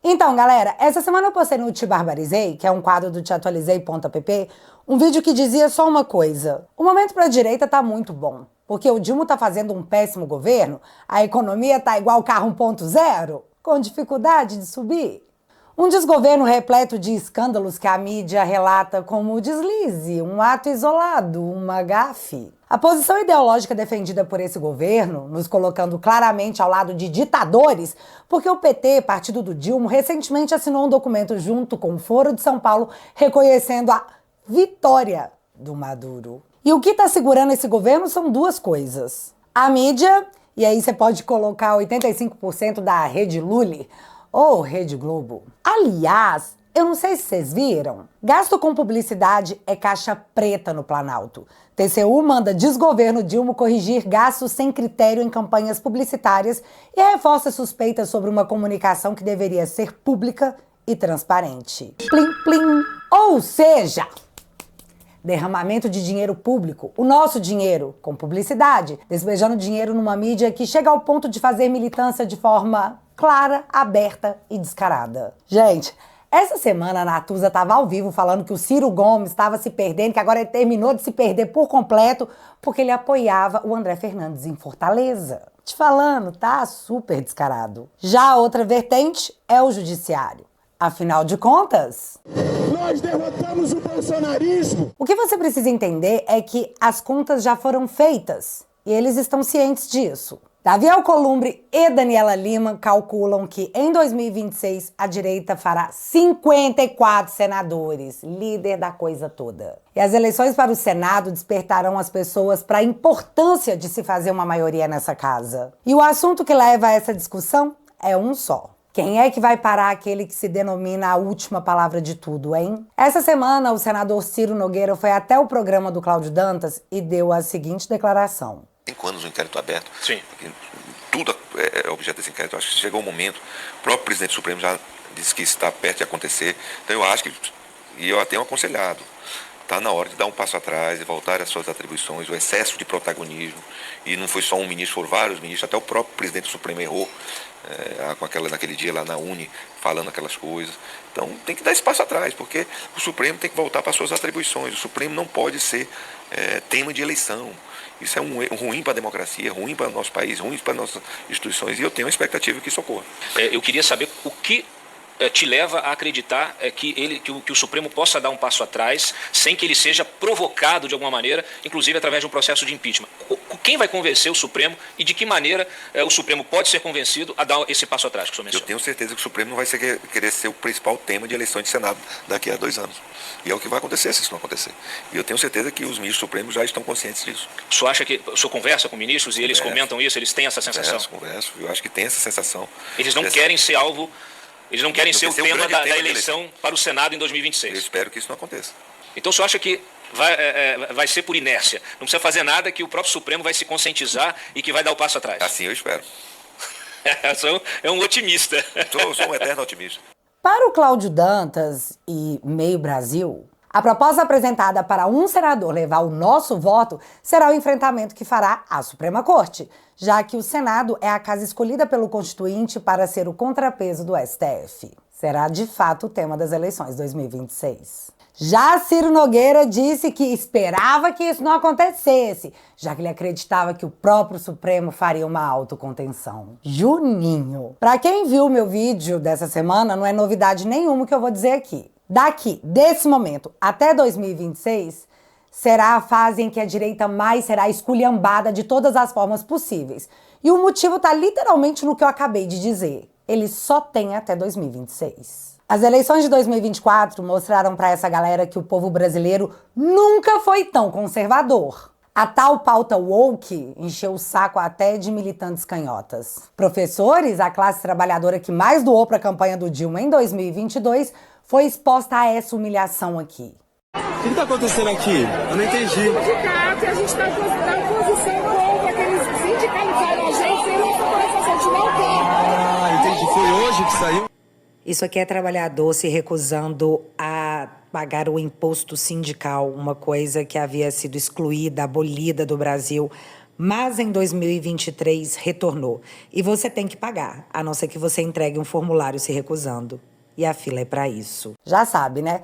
Então, galera, essa semana eu postei no Te Barbarizei, que é um quadro do teatualizei.app, um vídeo que dizia só uma coisa. O momento pra direita tá muito bom, porque o Dilma tá fazendo um péssimo governo, a economia tá igual carro 1.0, com dificuldade de subir. Um desgoverno repleto de escândalos que a mídia relata como deslize, um ato isolado, uma gafe. A posição ideológica defendida por esse governo, nos colocando claramente ao lado de ditadores, porque o PT, partido do Dilma, recentemente assinou um documento junto com o Foro de São Paulo reconhecendo a vitória do Maduro. E o que está segurando esse governo são duas coisas. A mídia, e aí você pode colocar 85% da Rede Lully, ou Rede Globo. Aliás, eu não sei se vocês viram, gasto com publicidade é caixa preta no Planalto. TCU manda desgoverno Dilma corrigir gastos sem critério em campanhas publicitárias e reforça suspeitas sobre uma comunicação que deveria ser pública e transparente. Plim, plim. Ou seja, derramamento de dinheiro público, o nosso dinheiro, com publicidade, despejando dinheiro numa mídia que chega ao ponto de fazer militância de forma clara, aberta e descarada. Gente, essa semana a Natuza estava ao vivo falando que o Ciro Gomes estava se perdendo, que agora ele terminou de se perder por completo, porque ele apoiava o André Fernandes em Fortaleza. Te falando, tá super descarado. Já a outra vertente é o judiciário. Afinal de contas, nós derrotamos o bolsonarismo. O que você precisa entender é que as contas já foram feitas e eles estão cientes disso. Davi Alcolumbre e Daniela Lima calculam que em 2026 a direita fará 54 senadores, líder da coisa toda. E as eleições para o Senado despertarão as pessoas para a importância de se fazer uma maioria nessa casa. E o assunto que leva a essa discussão é um só. Quem é que vai parar aquele que se denomina a última palavra de tudo, hein? Essa semana, o senador Ciro Nogueira foi até o programa do Cláudio Dantas e deu a seguinte declaração. 5 anos o inquérito aberto. Sim. Tudo é objeto desse inquérito. Acho que chegou o momento. O próprio presidente do Supremo já disse que isso está perto de acontecer. Então eu acho que, e eu até tenho aconselhado, está na hora de dar um passo atrás e voltar às suas atribuições, o excesso de protagonismo. E não foi só um ministro, foram vários ministros, até o próprio presidente do Supremo errou naquele dia lá na Uni, falando aquelas coisas. Então tem que dar esse passo atrás, porque o Supremo tem que voltar para as suas atribuições. O Supremo não pode ser tema de eleição. Isso é ruim para a democracia, ruim para o nosso país, ruim para as nossas instituições, e eu tenho a expectativa que isso ocorra. Eu queria saber o que te leva a acreditar que o Supremo possa dar um passo atrás sem que ele seja provocado de alguma maneira, inclusive através de um processo de impeachment. Quem vai convencer o Supremo e de que maneira o Supremo pode ser convencido a dar esse passo atrás que o senhor mencionou? Eu tenho certeza que o Supremo não vai querer ser o principal tema de eleições de Senado daqui a 2 anos. E é o que vai acontecer se isso não acontecer. E eu tenho certeza que os ministros supremos já estão conscientes disso. O senhor acha que o senhor conversa com ministros e eles comentam isso? Eles têm essa sensação? Converso. Eu acho que tem essa sensação. Eles não querem ser alvo... Eles não querem ser o tema da eleição para o Senado em 2026. Eu espero que isso não aconteça. Então o senhor acha que vai ser por inércia? Não precisa fazer nada, que o próprio Supremo vai se conscientizar e que vai dar o passo atrás? Assim eu espero. É um otimista. Sou um eterno otimista. Para o Cláudio Dantas e Meio Brasil, a proposta apresentada para um senador levar o nosso voto será o enfrentamento que fará a Suprema Corte, já que o Senado é a casa escolhida pelo Constituinte para ser o contrapeso do STF. Será de fato o tema das eleições 2026. Já Ciro Nogueira disse que esperava que isso não acontecesse, já que ele acreditava que o próprio Supremo faria uma autocontenção. Juninho. Para quem viu o meu vídeo dessa semana, não é novidade nenhuma que eu vou dizer aqui. Daqui, desse momento até 2026, será a fase em que a direita mais será esculhambada de todas as formas possíveis. E o motivo está literalmente no que eu acabei de dizer. Ele só tem até 2026. As eleições de 2024 mostraram para essa galera que o povo brasileiro nunca foi tão conservador. A tal pauta woke encheu o saco até de militantes canhotas. Professores, a classe trabalhadora que mais doou para a campanha do Dilma em 2022, foi exposta a essa humilhação aqui. O que está acontecendo aqui? Eu não entendi. Sindicato, a gente está na posição contra aqueles sindicalizaram a gente e a gente não quer. Entendi. Foi hoje que saiu? Isso aqui é trabalhador se recusando a pagar o imposto sindical, uma coisa que havia sido excluída, abolida do Brasil Mas em 2023 retornou. E você tem que pagar, a não ser que você entregue um formulário se recusando. E a fila é para isso. Já sabe, né?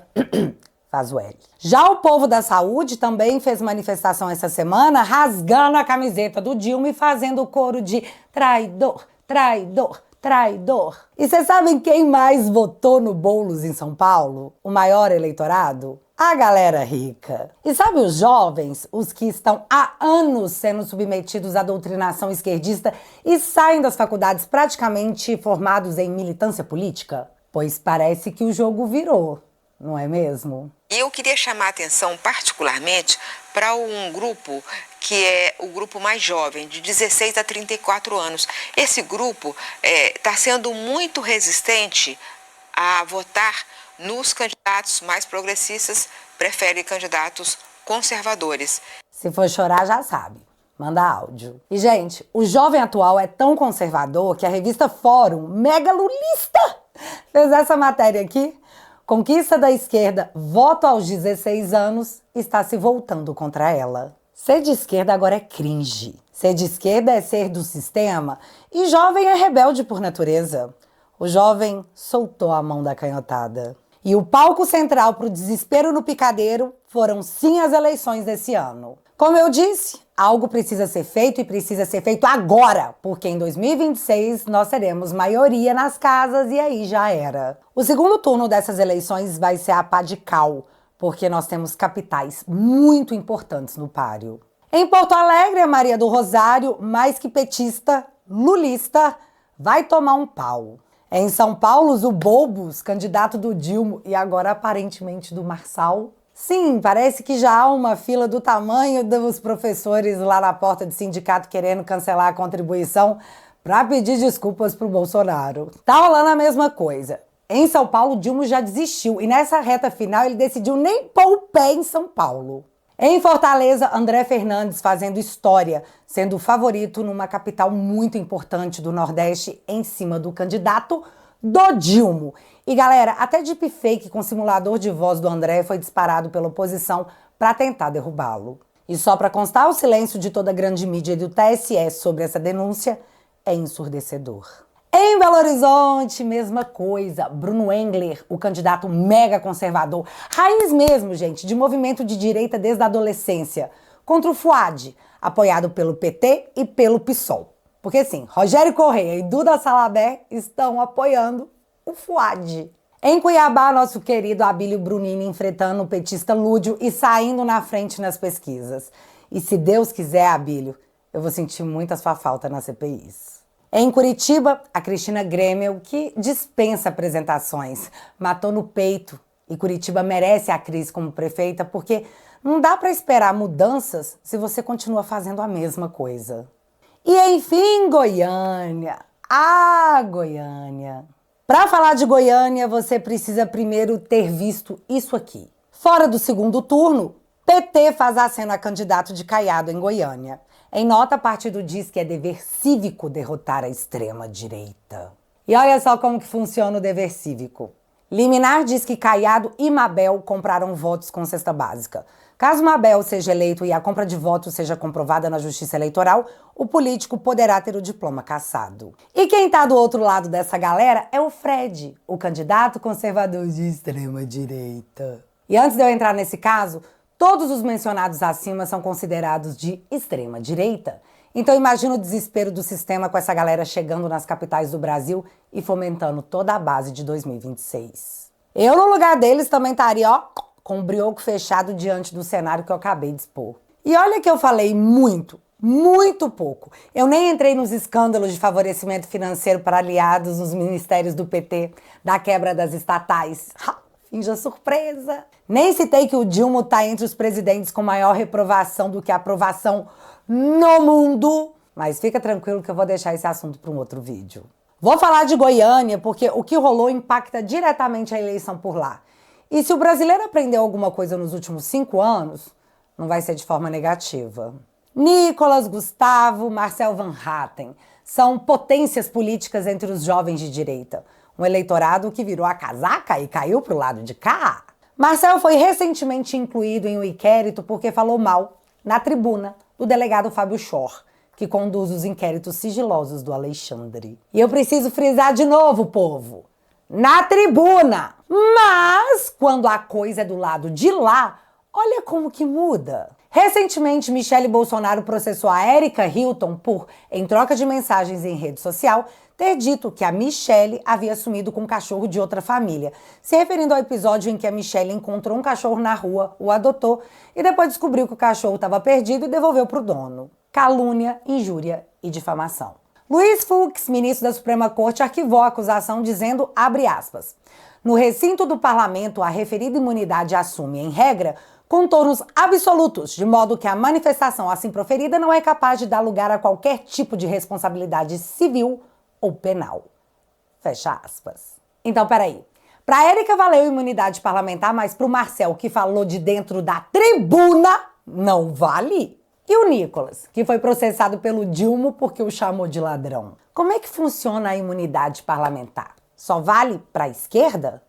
Faz o L. Já o povo da saúde também fez manifestação essa semana, rasgando a camiseta do Dilma e fazendo o coro de traidor, traidor, traidor. E vocês sabem quem mais votou no Boulos em São Paulo? O maior eleitorado? A galera rica. E sabe os jovens, os que estão há anos sendo submetidos à doutrinação esquerdista e saem das faculdades praticamente formados em militância política? Pois parece que o jogo virou, não é mesmo? E eu queria chamar a atenção particularmente para um grupo que é o grupo mais jovem, de 16 a 34 anos. Esse grupo está sendo muito resistente a votar nos candidatos mais progressistas, prefere candidatos conservadores. Se for chorar, já sabe. Manda áudio. E, gente, o jovem atual é tão conservador que a revista Fórum, mega lulista, fez essa matéria aqui. Conquista da esquerda, voto aos 16 anos, está se voltando contra ela. Ser de esquerda agora é cringe. Ser de esquerda é ser do sistema e jovem é rebelde por natureza. O jovem soltou a mão da canhotada. E o palco central para o desespero no picadeiro foram sim as eleições desse ano. Como eu disse, algo precisa ser feito e precisa ser feito agora, porque em 2026 nós teremos maioria nas casas e aí já era. O segundo turno dessas eleições vai ser a pá de cal, porque nós temos capitais muito importantes no páreo. Em Porto Alegre, a Maria do Rosário, mais que petista, lulista, vai tomar um pau. Em São Paulo, o Boulos, candidato do Dilma e agora aparentemente do Marçal. Sim, parece que já há uma fila do tamanho dos professores lá na porta de sindicato querendo cancelar a contribuição para pedir desculpas pro Bolsonaro. Tá rolando a mesma coisa. Em São Paulo, Dilma já desistiu e nessa reta final ele decidiu nem pôr o pé em São Paulo. Em Fortaleza, André Fernandes fazendo história, sendo o favorito numa capital muito importante do Nordeste em cima do candidato do Dilma. E galera, até deepfake com simulador de voz do André foi disparado pela oposição para tentar derrubá-lo. E só para constar, o silêncio de toda a grande mídia e do TSE sobre essa denúncia é ensurdecedor. Em Belo Horizonte, mesma coisa. Bruno Engler, o candidato mega conservador, raiz mesmo, gente, de movimento de direita desde a adolescência, contra o Fuad, apoiado pelo PT e pelo PSOL. Porque sim, Rogério Correia e Duda Salabert estão apoiando o Fuad. Em Cuiabá, nosso querido Abílio Brunini enfrentando o petista Lúdio e saindo na frente nas pesquisas. E se Deus quiser, Abílio, eu vou sentir muita sua falta nas CPIs. Em Curitiba, a Cristina Grêmio, que dispensa apresentações, matou no peito. E Curitiba merece a Cris como prefeita porque não dá para esperar mudanças se você continua fazendo a mesma coisa. E enfim, Goiânia. Ah, Goiânia. Para falar de Goiânia, você precisa primeiro ter visto isso aqui. Fora do segundo turno, PT faz aceno a candidato de Caiado em Goiânia. Em nota, o partido diz que é dever cívico derrotar a extrema-direita. E olha só como que funciona o dever cívico. Liminar diz que Caiado e Mabel compraram votos com cesta básica. Caso Mabel seja eleito e a compra de votos seja comprovada na Justiça Eleitoral, o político poderá ter o diploma cassado. E quem está do outro lado dessa galera é o Fred, o candidato conservador de extrema-direita. E antes de eu entrar nesse caso, todos os mencionados acima são considerados de extrema-direita. Então imagina o desespero do sistema com essa galera chegando nas capitais do Brasil e fomentando toda a base de 2026. Eu, no lugar deles, também estaria, ó, com o brioco fechado diante do cenário que eu acabei de expor. E olha que eu falei muito pouco. Eu nem entrei nos escândalos de favorecimento financeiro para aliados nos ministérios do PT, da quebra das estatais. Finja surpresa. Nem citei que o Dilma está entre os presidentes com maior reprovação do que aprovação no mundo. Mas fica tranquilo que eu vou deixar esse assunto para um outro vídeo. Vou falar de Goiânia porque o que rolou impacta diretamente a eleição por lá. E se o brasileiro aprendeu alguma coisa nos últimos 5 anos, não vai ser de forma negativa. Nicolas, Gustavo, Marcel Van Hatten são potências políticas entre os jovens de direita. Um eleitorado que virou a casaca e caiu pro lado de cá. Marcel foi recentemente incluído em um inquérito porque falou mal, na tribuna, do delegado Fábio Schor, que conduz os inquéritos sigilosos do Alexandre. E eu preciso frisar de novo, povo, na tribuna! Mas, quando a coisa é do lado de lá, olha como que muda. Recentemente, Michele Bolsonaro processou a Erika Hilton por, em troca de mensagens em rede social, ter dito que a Michele havia sumido com um cachorro de outra família, se referindo ao episódio em que a Michele encontrou um cachorro na rua, o adotou e depois descobriu que o cachorro estava perdido e devolveu para o dono. Calúnia, injúria e difamação. Luiz Fux, ministro da Suprema Corte, arquivou a acusação dizendo, abre aspas, no recinto do parlamento, a referida imunidade assume, em regra, contornos absolutos, de modo que a manifestação assim proferida não é capaz de dar lugar a qualquer tipo de responsabilidade civil ou penal. Fecha aspas. Então, peraí. Pra Érica valeu imunidade parlamentar, mas pro Marcel, que falou de dentro da tribuna, não vale? E o Nicolas, que foi processado pelo Dilma porque o chamou de ladrão. Como é que funciona a imunidade parlamentar? Só vale pra esquerda?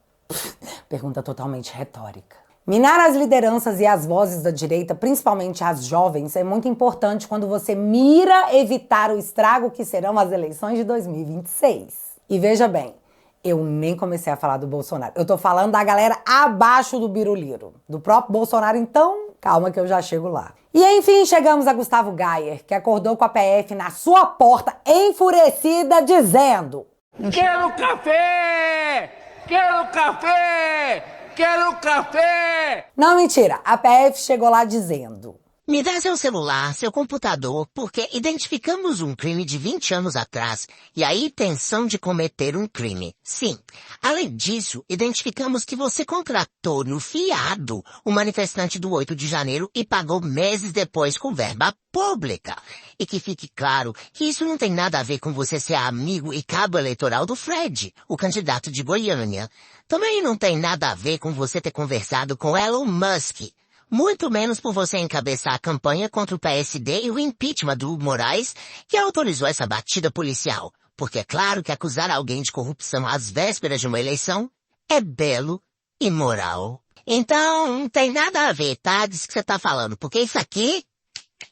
Pergunta totalmente retórica. Minar as lideranças e as vozes da direita, principalmente as jovens, é muito importante quando você mira evitar o estrago que serão as eleições de 2026. E veja bem, eu nem comecei a falar do Bolsonaro. Eu tô falando da galera abaixo do biruliro. Do próprio Bolsonaro, então, calma que eu já chego lá. E enfim, chegamos a Gustavo Gayer, que acordou com a PF na sua porta, enfurecida, dizendo: Quero café! Quero café! Quero café! Não, mentira. A PF chegou lá dizendo: me dá seu celular, seu computador, porque identificamos um crime de 20 anos atrás e a intenção de cometer um crime. Sim. Além disso, identificamos que você contratou no fiado o manifestante do 8 de janeiro e pagou meses depois com verba pública. E que fique claro que isso não tem nada a ver com você ser amigo e cabo eleitoral do Fred, o candidato de Goiânia. Também não tem nada a ver com você ter conversado com Elon Musk. Muito menos por você encabeçar a campanha contra o PSD e o impeachment do Hugo Moraes, que autorizou essa batida policial. Porque é claro que acusar alguém de corrupção às vésperas de uma eleição é belo e moral. Então, não tem nada a ver, tá? Disso que você tá falando, porque isso aqui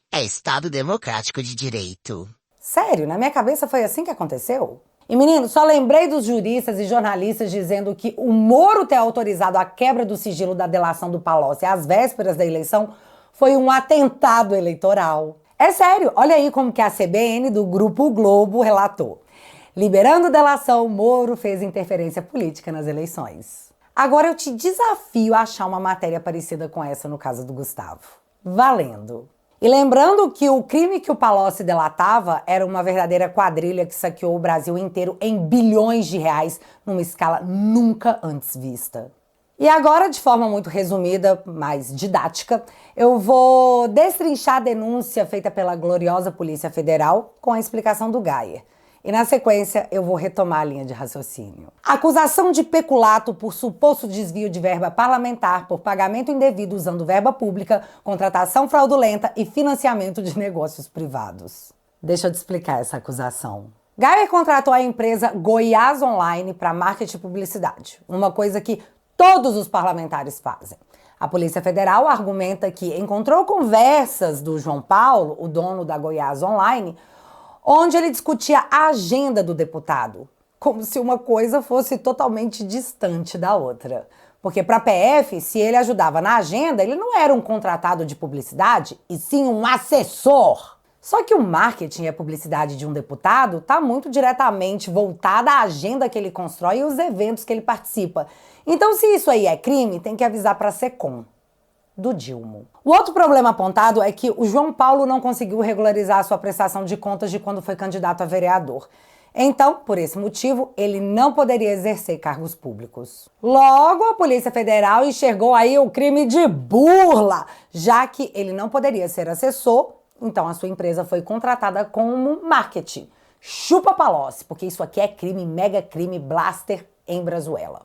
é Estado Democrático de Direito. Sério, na minha cabeça foi assim que aconteceu? E menino, só lembrei dos juristas e jornalistas dizendo que o Moro ter autorizado a quebra do sigilo da delação do Palocci às vésperas da eleição foi um atentado eleitoral. É sério, olha aí como que a CBN do Grupo Globo relatou. Liberando delação, Moro fez interferência política nas eleições. Agora eu te desafio a achar uma matéria parecida com essa no caso do Gustavo. Valendo! E lembrando que o crime que o Palocci delatava era uma verdadeira quadrilha que saqueou o Brasil inteiro em bilhões de reais, numa escala nunca antes vista. E agora, de forma muito resumida, mas didática, eu vou destrinchar a denúncia feita pela gloriosa Polícia Federal com a explicação do Gayer. E na sequência, eu vou retomar a linha de raciocínio. Acusação de peculato por suposto desvio de verba parlamentar por pagamento indevido usando verba pública, contratação fraudulenta e financiamento de negócios privados. Deixa eu te explicar essa acusação. Gayer contratou a empresa Goiás Online para marketing e publicidade, uma coisa que todos os parlamentares fazem. A Polícia Federal argumenta que encontrou conversas do João Paulo, o dono da Goiás Online, onde ele discutia a agenda do deputado, como se uma coisa fosse totalmente distante da outra. Porque para a PF, se ele ajudava na agenda, ele não era um contratado de publicidade, e sim um assessor. Só que o marketing e a publicidade de um deputado está muito diretamente voltada à agenda que ele constrói e os eventos que ele participa. Então, se isso aí é crime, tem que avisar para a SECOM. Do Dilma. O outro problema apontado é que o João Paulo não conseguiu regularizar a sua prestação de contas de quando foi candidato a vereador. Então, por esse motivo, ele não poderia exercer cargos públicos. Logo, a Polícia Federal enxergou aí o crime de burla, já que ele não poderia ser assessor, então a sua empresa foi contratada como marketing. Chupa Palocci, porque isso aqui é crime, mega crime, blaster em Brazuela.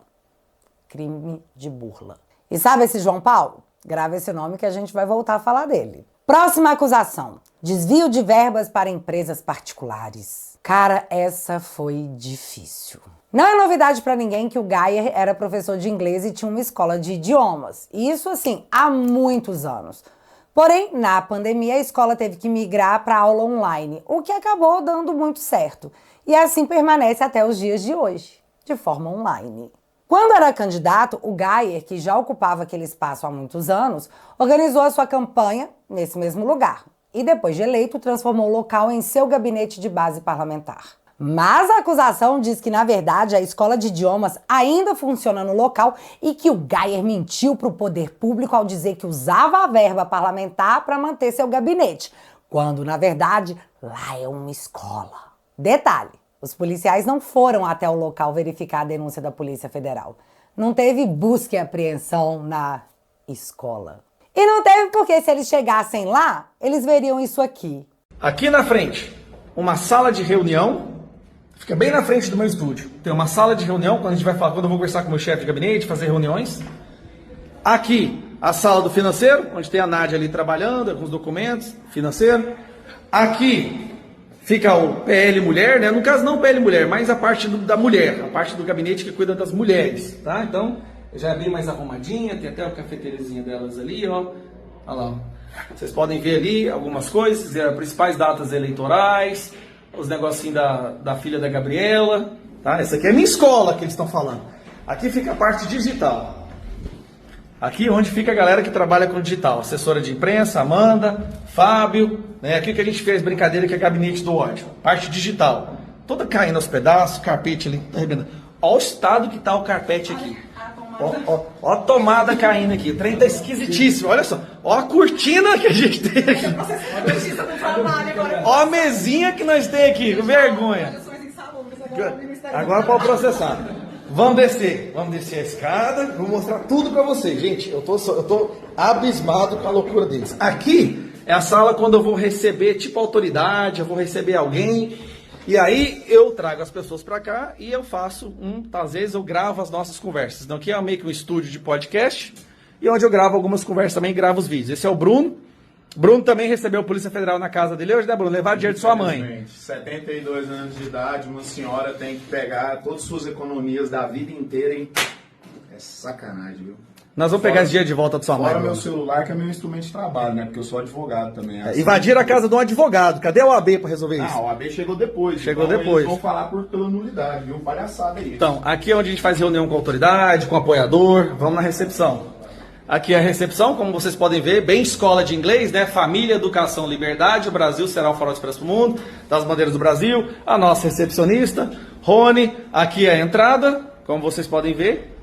Crime de burla. E sabe esse João Paulo? Grava esse nome que a gente vai voltar a falar dele. Próxima acusação. Desvio de verbas para empresas particulares. Cara, essa foi difícil. Não é novidade para ninguém que o Gayer era professor de inglês e tinha uma escola de idiomas. E isso, assim, há muitos anos. Porém, na pandemia, a escola teve que migrar para aula online, o que acabou dando muito certo. E assim permanece até os dias de hoje, de forma online. Quando era candidato, o Gayer, que já ocupava aquele espaço há muitos anos, organizou a sua campanha nesse mesmo lugar. E depois de eleito, transformou o local em seu gabinete de base parlamentar. Mas a acusação diz que, na verdade, a escola de idiomas ainda funciona no local e que o Gayer mentiu para o poder público ao dizer que usava a verba parlamentar para manter seu gabinete, quando, na verdade, lá é uma escola. Detalhe, os policiais não foram até o local verificar a denúncia da Polícia Federal. Não teve busca e apreensão na escola. E não teve porque, se eles chegassem lá, eles veriam isso aqui. Aqui na frente, uma sala de reunião. Fica bem na frente do meu estúdio. Tem uma sala de reunião, quando eu vou conversar com o meu chefe de gabinete, fazer reuniões. Aqui, a sala do financeiro, onde tem a Nádia ali trabalhando, alguns documentos, financeiro. Aqui fica o PL Mulher, né? No caso não o PL Mulher, mas a parte da mulher, a parte do gabinete que cuida das mulheres, tá? Então, já é bem mais arrumadinha, tem até a cafeteriazinha delas ali, ó. Olha lá, ó. Vocês podem ver ali algumas coisas, as principais datas eleitorais, os negocinhos da filha da Gabriela, tá? Essa aqui é minha escola que eles estão falando. Aqui fica a parte digital. Aqui onde fica a galera que trabalha com digital. Assessora de imprensa, Amanda, Fábio, né? Aqui que a gente fez brincadeira que é gabinete do ódio. Parte digital. Toda caindo aos pedaços, carpete ali, tá arrebentando. Olha o estado que tá o carpete aqui. Ó a tomada caindo aqui. O trem tá esquisitíssimo. Olha só. Ó a cortina que a gente tem aqui. Ó a mesinha que nós temos aqui. Vergonha. Agora pode processar. Vamos descer a escada. Vou mostrar tudo pra vocês. Gente, eu tô abismado com a loucura deles. Aqui é a sala quando eu vou receber tipo autoridade, eu vou receber alguém. E aí eu trago as pessoas para cá e eu faço às vezes eu gravo as nossas conversas. Então aqui é meio que um estúdio de podcast e onde eu gravo algumas conversas também e gravo os vídeos. Esse é o Bruno. Bruno também recebeu a Polícia Federal na casa dele hoje, né, Bruno? Levar dinheiro de sua mãe. 72 anos de idade, uma senhora tem que pegar todas as suas economias da vida inteira e... É sacanagem, viu? Nós vamos pegar esse dinheiro de volta de sua mãe. Fora meu celular, que é meu instrumento de trabalho, né? Porque eu sou advogado também. Invadiram a casa de um advogado. Cadê o AB para resolver isso? Ah, o AB chegou depois. Chegou depois. Eles vão falar pela nulidade, viu? Palhaçada aí. Então, aqui é onde a gente faz reunião com a autoridade, com o apoiador. Vamos na recepção. Aqui é a recepção, como vocês podem ver, bem escola de inglês, né? Família, educação, liberdade. O Brasil será o farol de expresso do mundo. Das bandeiras do Brasil. A nossa recepcionista, Rony. Aqui é a entrada, como vocês podem ver.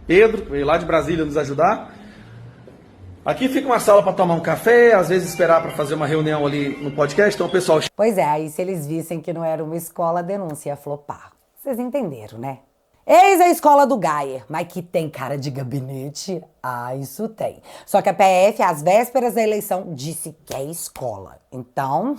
Pedro, veio lá de Brasília nos ajudar. Aqui fica uma sala para tomar um café, às vezes esperar para fazer uma reunião ali no podcast. Então o pessoal... Pois é, aí se eles vissem que não era uma escola, a denúncia ia flopar. Vocês entenderam, né? Eis a escola do Gayer, mas que tem cara de gabinete? Ah, isso tem. Só que a PF, às vésperas da eleição, disse que é escola. Então...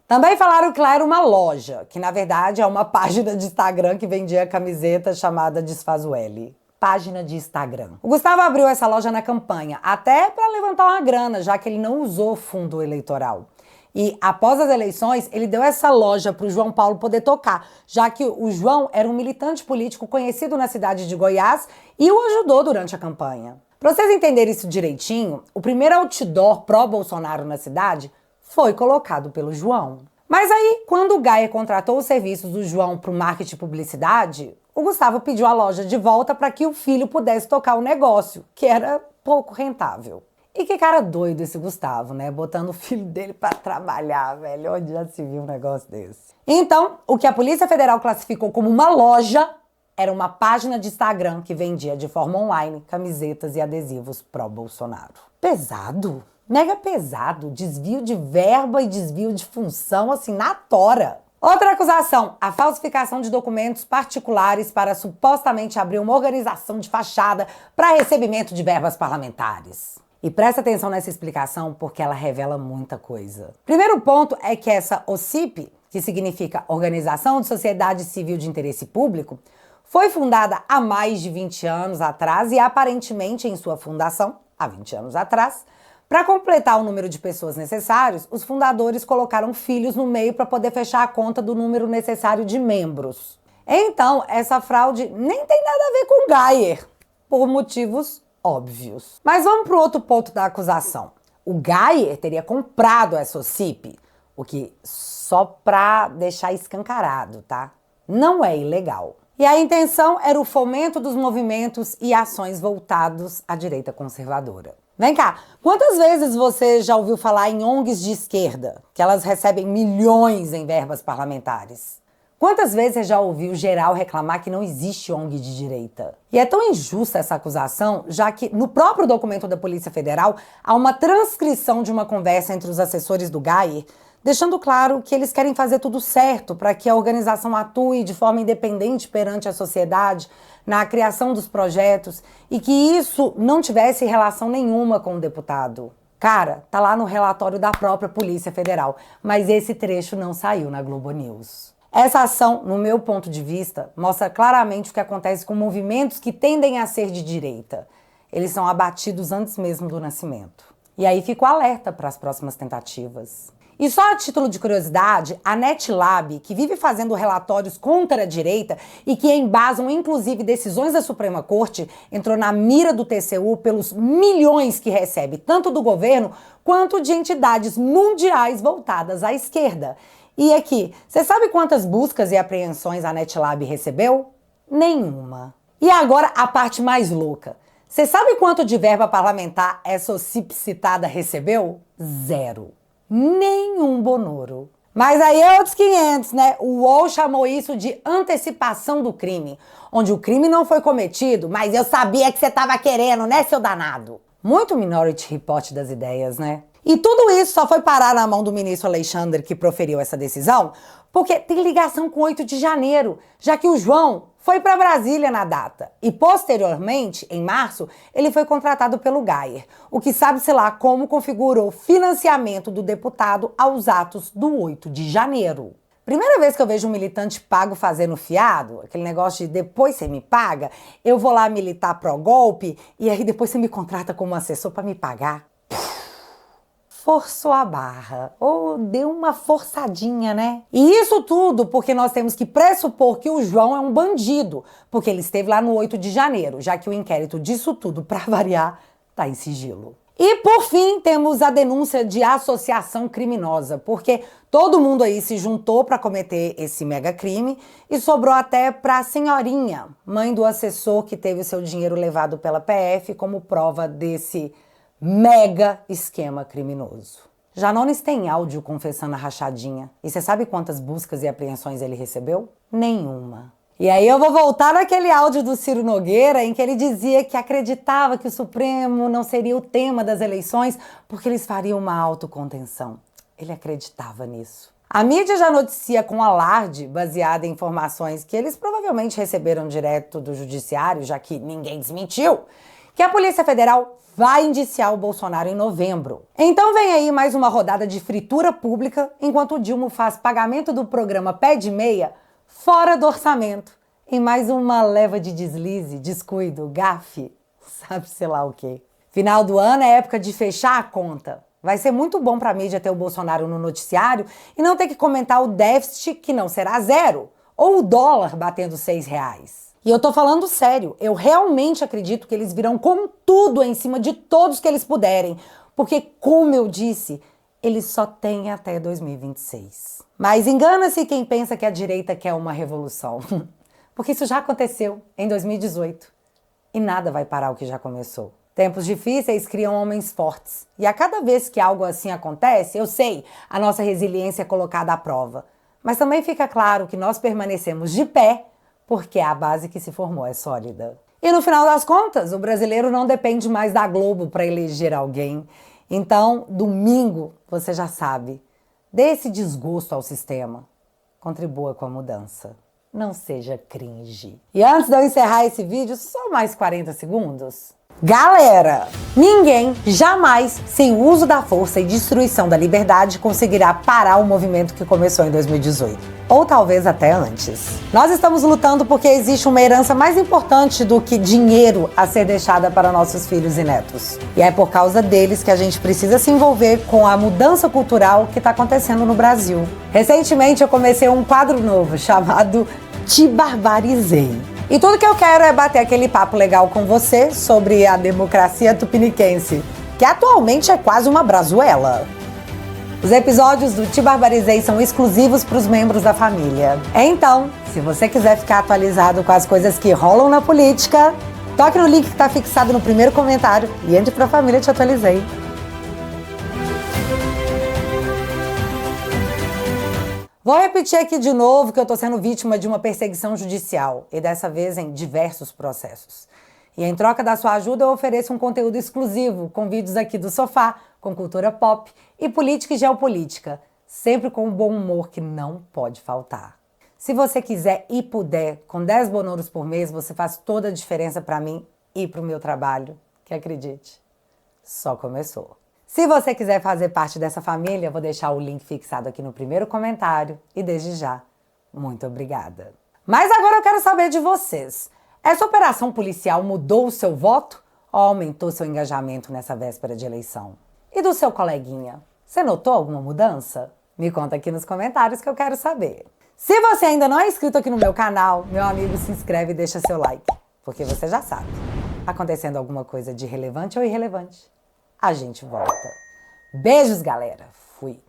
Também falaram que lá era uma loja, que na verdade é uma página de Instagram que vendia camiseta chamada Desfazueli. Página de Instagram. O Gustavo abriu essa loja na campanha, até para levantar uma grana, já que ele não usou fundo eleitoral. E após as eleições, ele deu essa loja para o João Paulo poder tocar, já que o João era um militante político conhecido na cidade de Goiás e o ajudou durante a campanha. Para vocês entenderem isso direitinho, o primeiro outdoor pró-Bolsonaro na cidade foi colocado pelo João. Mas aí, quando o Gayer contratou os serviços do João para o marketing e publicidade, o Gustavo pediu a loja de volta para que o filho pudesse tocar o negócio, que era pouco rentável. E que cara doido esse Gustavo, né? Botando o filho dele para trabalhar, velho. Onde já se viu um negócio desse? Então, o que a Polícia Federal classificou como uma loja era uma página de Instagram que vendia de forma online camisetas e adesivos pró-Bolsonaro. Pesado? Mega pesado, desvio de verba e desvio de função, assim, na tora. Outra acusação, a falsificação de documentos particulares para supostamente abrir uma organização de fachada para recebimento de verbas parlamentares. E presta atenção nessa explicação porque ela revela muita coisa. Primeiro ponto é que essa OCIP, que significa Organização de Sociedade Civil de Interesse Público, foi fundada há mais de 20 anos atrás e aparentemente em sua fundação, há 20 anos atrás, para completar o número de pessoas necessários, os fundadores colocaram filhos no meio para poder fechar a conta do número necessário de membros. Então, essa fraude nem tem nada a ver com Gayer, por motivos óbvios. Mas vamos para o outro ponto da acusação. O Geyer teria comprado a Socip, o que só para deixar escancarado, tá? Não é ilegal. E a intenção era o fomento dos movimentos e ações voltados à direita conservadora. Vem cá, quantas vezes você já ouviu falar em ONGs de esquerda, que elas recebem milhões em verbas parlamentares? Quantas vezes você já ouviu geral reclamar que não existe ONG de direita? E é tão injusta essa acusação, já que no próprio documento da Polícia Federal há uma transcrição de uma conversa entre os assessores do Geyer, deixando claro que eles querem fazer tudo certo para que a organização atue de forma independente perante a sociedade na criação dos projetos e que isso não tivesse relação nenhuma com o deputado. Cara, tá lá no relatório da própria Polícia Federal, mas esse trecho não saiu na Globo News. Essa ação, no meu ponto de vista, mostra claramente o que acontece com movimentos que tendem a ser de direita. Eles são abatidos antes mesmo do nascimento. E aí fico alerta para as próximas tentativas. E só a título de curiosidade, a NetLab, que vive fazendo relatórios contra a direita e que embasam inclusive decisões da Suprema Corte, entrou na mira do TCU pelos milhões que recebe, tanto do governo quanto de entidades mundiais voltadas à esquerda. E aqui, você sabe quantas buscas e apreensões a NetLab recebeu? Nenhuma. E agora a parte mais louca. Você sabe quanto de verba parlamentar essa Socip citada recebeu? 0. Nenhum bonoro. Mas aí é outros 500, né? O UOL chamou isso de antecipação do crime, onde o crime não foi cometido, mas eu sabia que você tava querendo, né, seu danado? Muito Minority Report das ideias, né? E tudo isso só foi parar na mão do ministro Alexandre, que proferiu essa decisão, porque tem ligação com 8 de janeiro, já que o João foi para Brasília na data. E posteriormente, em março, ele foi contratado pelo Geyer, o que sabe-se lá como configurou o financiamento do deputado aos atos do 8 de janeiro. Primeira vez que eu vejo um militante pago fazendo fiado, aquele negócio de depois você me paga, eu vou lá militar pró-golpe e aí depois você me contrata como assessor para me pagar. Forçou a barra, ou deu uma forçadinha, né? E isso tudo porque nós temos que pressupor que o João é um bandido, porque ele esteve lá no 8 de janeiro, já que o inquérito disso tudo, para variar, tá em sigilo. E por fim, temos a denúncia de associação criminosa, porque todo mundo aí se juntou para cometer esse mega crime e sobrou até para a senhorinha, mãe do assessor que teve o seu dinheiro levado pela PF como prova desse mega esquema criminoso. Janones tem áudio confessando a rachadinha. E você sabe quantas buscas e apreensões ele recebeu? Nenhuma. E aí eu vou voltar naquele áudio do Ciro Nogueira em que ele dizia que acreditava que o Supremo não seria o tema das eleições porque eles fariam uma autocontenção. Ele acreditava nisso. A mídia já noticia com alarde, baseada em informações que eles provavelmente receberam direto do judiciário, já que ninguém desmentiu, que a Polícia Federal vai indiciar o Bolsonaro em novembro. Então vem aí mais uma rodada de fritura pública, enquanto o Dilma faz pagamento do programa Pé de Meia fora do orçamento, em mais uma leva de deslize, descuido, gafe, sabe-se lá o quê. Final do ano é época de fechar a conta. Vai ser muito bom para a mídia ter o Bolsonaro no noticiário e não ter que comentar o déficit, que não será 0, ou o dólar batendo R$6. E eu tô falando sério, eu realmente acredito que eles virão com tudo em cima de todos que eles puderem, porque, como eu disse, eles só têm até 2026. Mas engana-se quem pensa que a direita quer uma revolução, porque isso já aconteceu em 2018 e nada vai parar o que já começou. Tempos difíceis criam homens fortes e a cada vez que algo assim acontece, eu sei, a nossa resiliência é colocada à prova, mas também fica claro que nós permanecemos de pé porque a base que se formou é sólida. E no final das contas, o brasileiro não depende mais da Globo para eleger alguém. Então, domingo, você já sabe, dê esse desgosto ao sistema. Contribua com a mudança. Não seja cringe. E antes de eu encerrar esse vídeo, só mais 40 segundos. Galera, ninguém jamais, sem o uso da força e destruição da liberdade, conseguirá parar o movimento que começou em 2018. Ou talvez até antes. Nós estamos lutando porque existe uma herança mais importante do que dinheiro a ser deixada para nossos filhos e netos. E é por causa deles que a gente precisa se envolver com a mudança cultural que está acontecendo no Brasil. Recentemente eu comecei um quadro novo chamado Te Barbarizei. E tudo que eu quero é bater aquele papo legal com você sobre a democracia tupiniquense, que atualmente é quase uma brazuela. Os episódios do Te Barbarizei são exclusivos para os membros da família. Então, se você quiser ficar atualizado com as coisas que rolam na política, toque no link que está fixado no primeiro comentário e entre para a família Te Atualizei. Vou repetir aqui de novo que eu estou sendo vítima de uma perseguição judicial, e dessa vez em diversos processos. E em troca da sua ajuda eu ofereço um conteúdo exclusivo, com vídeos aqui do sofá, com cultura pop e política e geopolítica, sempre com um bom humor que não pode faltar. Se você quiser e puder, com 10 bonouros por mês, você faz toda a diferença para mim e para o meu trabalho, que acredite, só começou. Se você quiser fazer parte dessa família, vou deixar o link fixado aqui no primeiro comentário e desde já, muito obrigada. Mas agora eu quero saber de vocês. Essa operação policial mudou o seu voto ou aumentou seu engajamento nessa véspera de eleição? E do seu coleguinha? Você notou alguma mudança? Me conta aqui nos comentários que eu quero saber. Se você ainda não é inscrito aqui no meu canal, meu amigo, se inscreve e deixa seu like, porque você já sabe, acontecendo alguma coisa de relevante ou irrelevante, a gente volta. Beijos, galera. Fui.